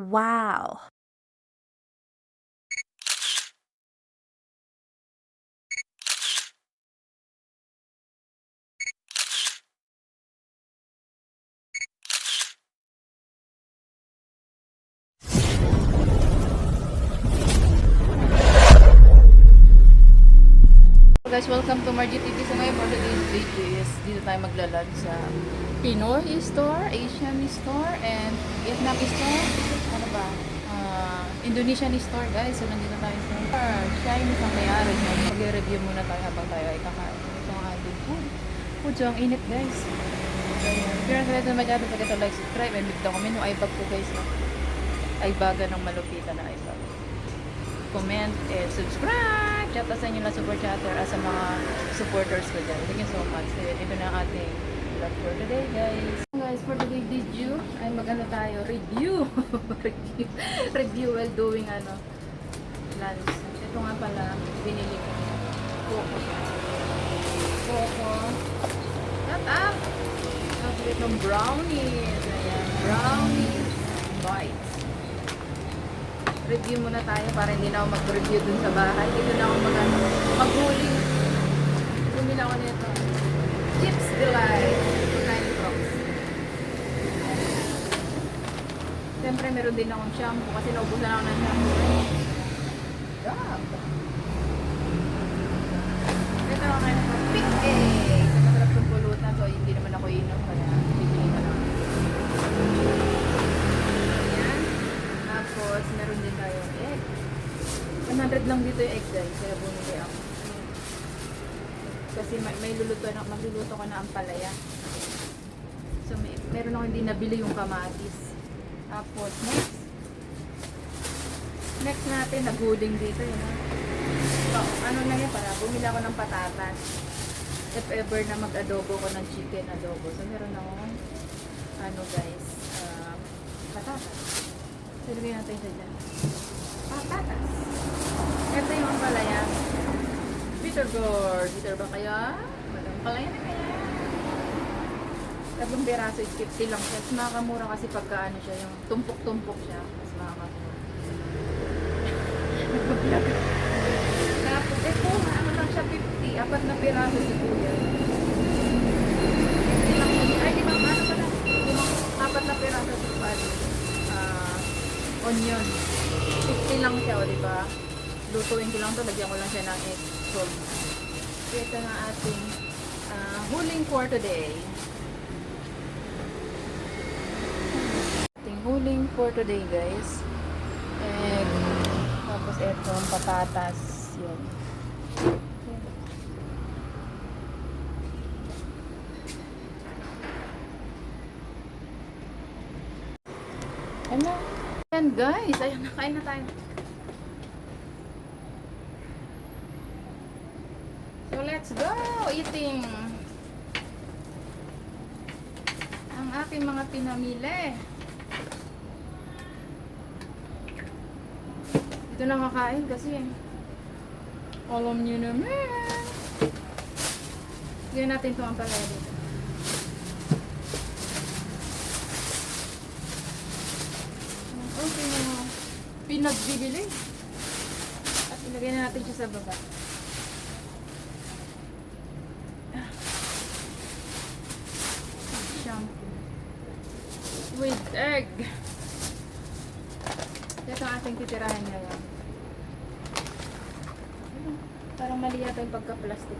Wow! So guys, welcome to Margie TV. So ngayon for today's video is dito tayo maglalunch sa Pinoy store, Asian store, and Vietnam store. Ano ba? Indonesian store guys. So nandito tayo sa Shine sa mayari. Mag-review muna tayo habang tayo ay kakain. Ito ang ating food. Food, so ang init guys. So if you're not masyado, pag ito like, subscribe, and bigla ko menu iBag po guys. Ay baga ng malupitan na iBag. Comment and subscribe! Shout out sa inyo lang super chatter at sa mga supporters ko dyan. Thank you so much. So, ito na ang ating vlog for today guys. Guys, for today's video ay mag-ano tayo, review. review while doing lunch. Ito nga pala, binili ko. Coco. Shout out! Chocolate ng brownies. Ayan, brownies. Bites. Review muna tayo para hindi na ako mag-review dun sa bahay. Dito na ako mag-huling. Bumili ako nito. Chips Delight. Tiny Frogs. Siyempre meron din akong shampoo kasi naubusan ako ng shampoo. Stop! Ito ako kayo ng pink egg. Masarap itong pulutan. So hindi naman ako inom. Kaya bibili ko lang. Tapos, meron din tayong egg. 100 lang dito yung egg guys, kaya bumili ako. Kasi magluluto ko na ang palaya. So, meron ako hindi nabili yung kamatis. Tapos, next natin, naghuling dito yun. So, ano na yan, para bumili ako ng patatas. If ever na mag-adobo ko ng chicken adobo. So, meron ako, guys, patatas. Silagay natin siya dyan. Patatas. Ito yung ampalaya. Bitter gourd. Bitter ba kaya? Walang palaya na kaya? 3 piraso is 50 lang siya. Mas makakamura kasi pagka siya, yung tumpok-tumpok siya. Mas makakamura. Nagpaplag. Tapos, ito, lang siya 50. 4 na piraso si Kuya. 50 lang siya. Ay, di ba? Ano pala? 4 na piraso si Kuya. Onion. 50 lang siya, o diba? Lutuin ko lang to, lagyan ko lang siya ng egg salt. So, ito na ating huling for today. Ating huling for today, guys. Egg. Tapos ito, patatas. Yun. Ano? Ayan guys, ayun, nakain na tayo. So let's go eating ang aking mga pinamili. Ito na kakain kasi alam nyo naman. Gawin natin ito ang palaya dito. Pinagbibili at ilagay na natin siya sa baba. Shampoo with egg. Ito ang ating titirahan ngayon. Parang mali yata yung pagka-plastic.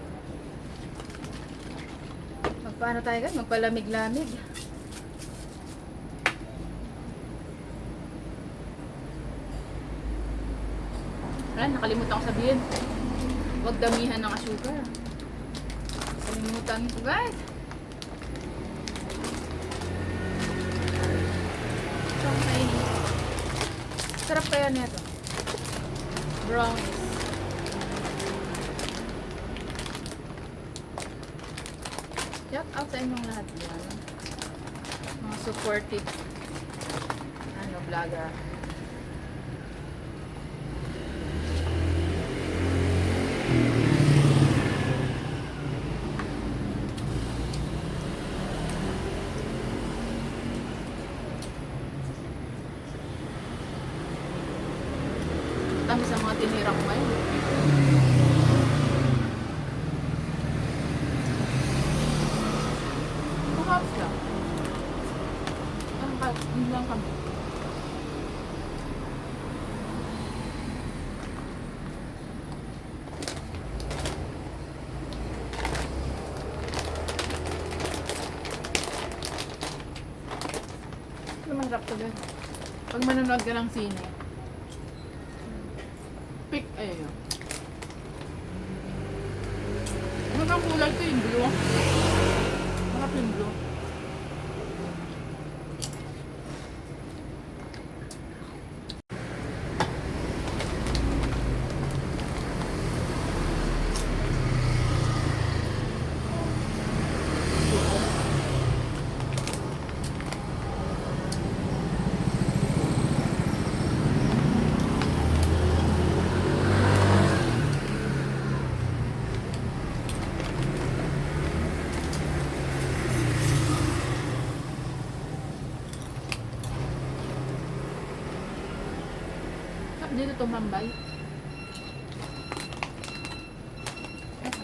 Magpaano tayo guys? Magpalamig-lamig. Nakalimutan ko sabihin, huwag damihan ng asukar. Nakalimutan ko guys. So, sarap kaya nito. Brownies. Shout out sa inyong lahat yan. Mga supportive vlogger. tamis ang mga tinira ko ngayon. Mahap siya. Hindi lang kami. Naman rap to din. Pag manonood ka ng sine, pick, ayun. Ano bang kulay ito? Yung blue? Harap yung blue. Dito tumambay.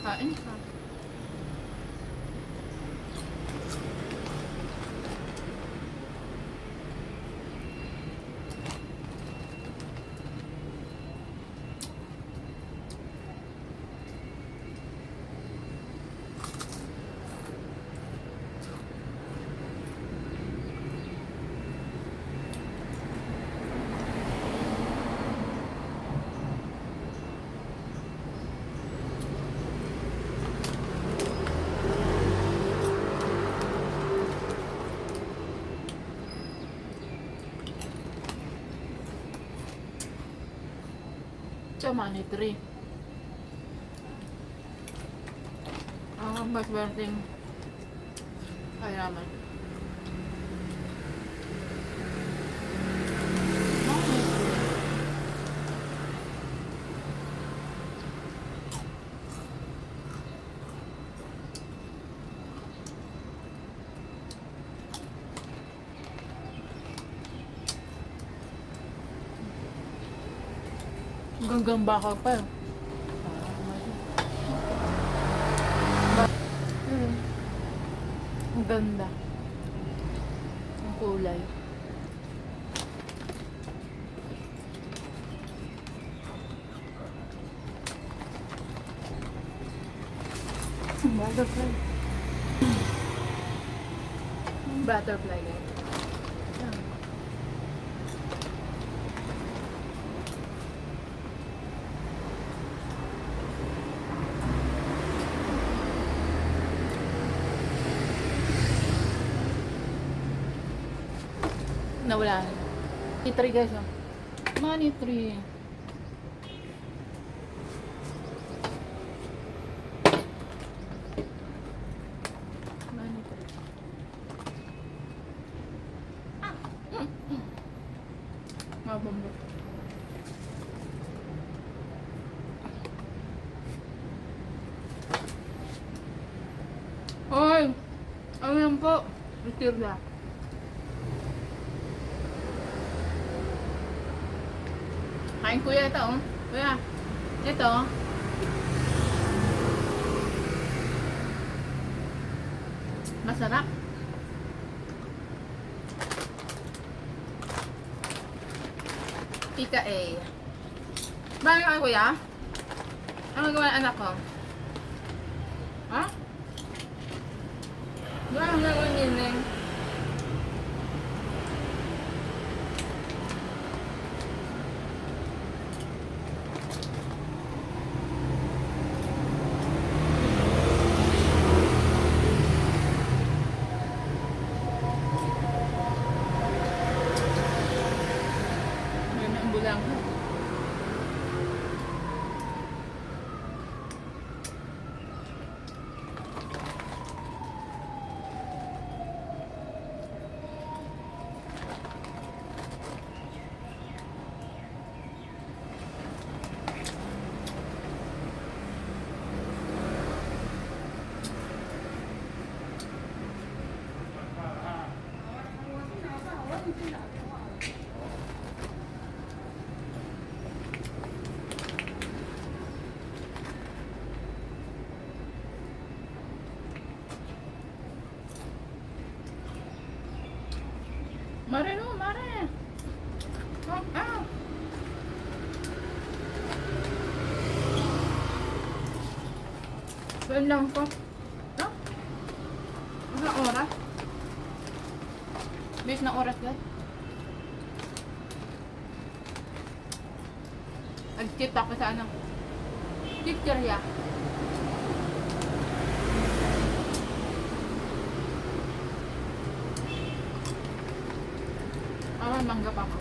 Kain ka. Money tree. Ang mas berting ay naman. Hanggang baka pa. Ang ganda. Ang kulay. Butterfly. Butterfly. Nawala na. Money tree guys. Money tree. Money tree. Mabambo. Hoy! Ano yan po? Return na. Kain kuya ito, oh. Kuya, ito. Masarap. Ika A. Bakit kayo kuya? Ano gawa ng anak ko? Ha? Ano gawa ng niling? Lang. Kain lang ko. No? Isang oras. Bis na oras guys. Nag-chip ako sa ano. Chichirya. Mangga pa ako.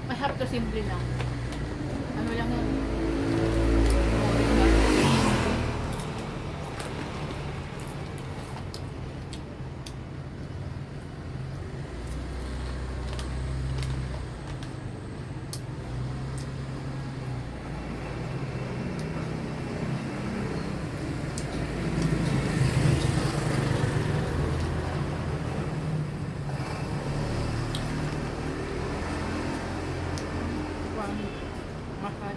Masarap to, simple lang. Ano lang yan? Mahal.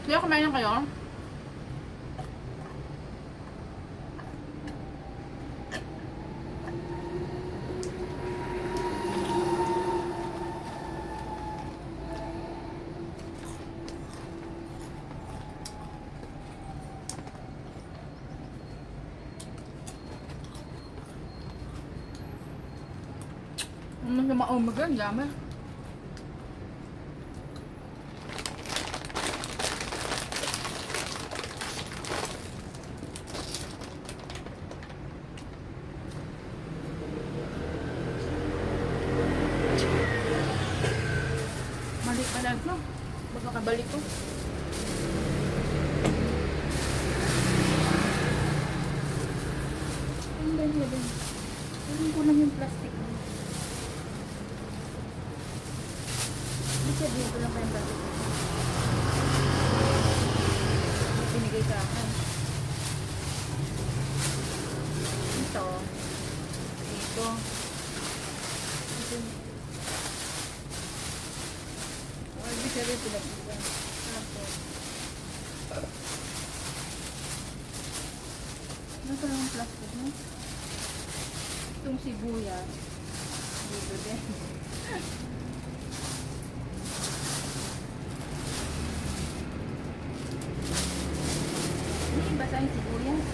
Hindi ako kumain ng kayo? Ano na maumagan, dami. Mali pala ito. Baka kabalik ko. Ang dami na din. Ayun ko lang yung plastic. Bisa dito lang kayo plastic. Pinigay sa akin. Ito. Ito. Ito. Bisa rin pinagbigan. Nasa lang ang plastic mo? Itong sibuyas. Dito din. Hindi basa yung sibuyas.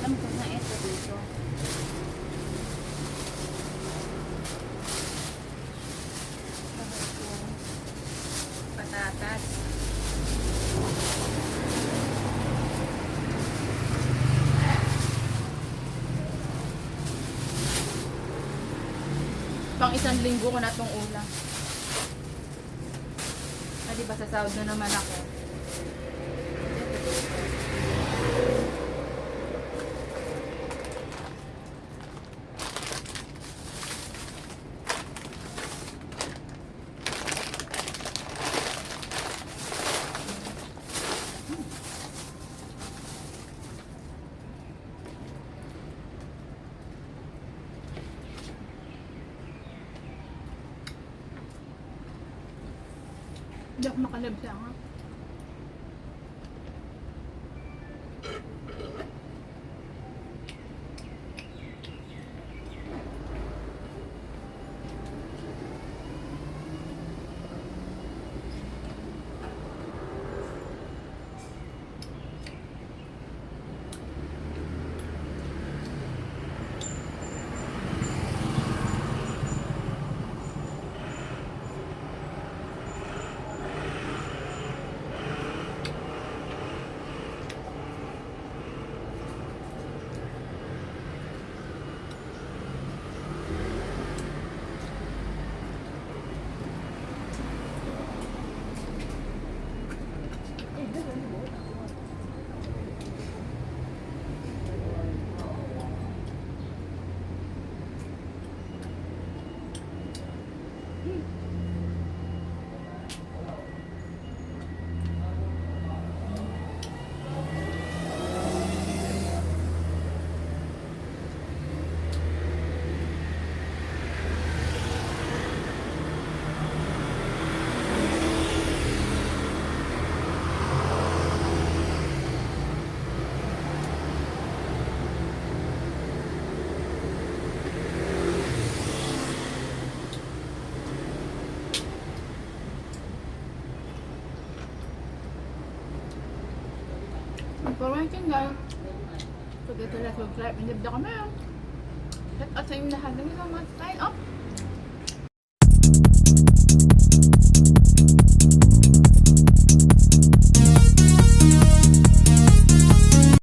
Alam ko na ito dito. Patatas. Pang isang linggo ko na itong ulam. Ah, diba sa sahod na naman ako. Hindi ako makalabsa nga. For watching guys. Forget to like, subscribe, and leave the comment. Shout out sa inyo lahat. Thank you so much. Sign up!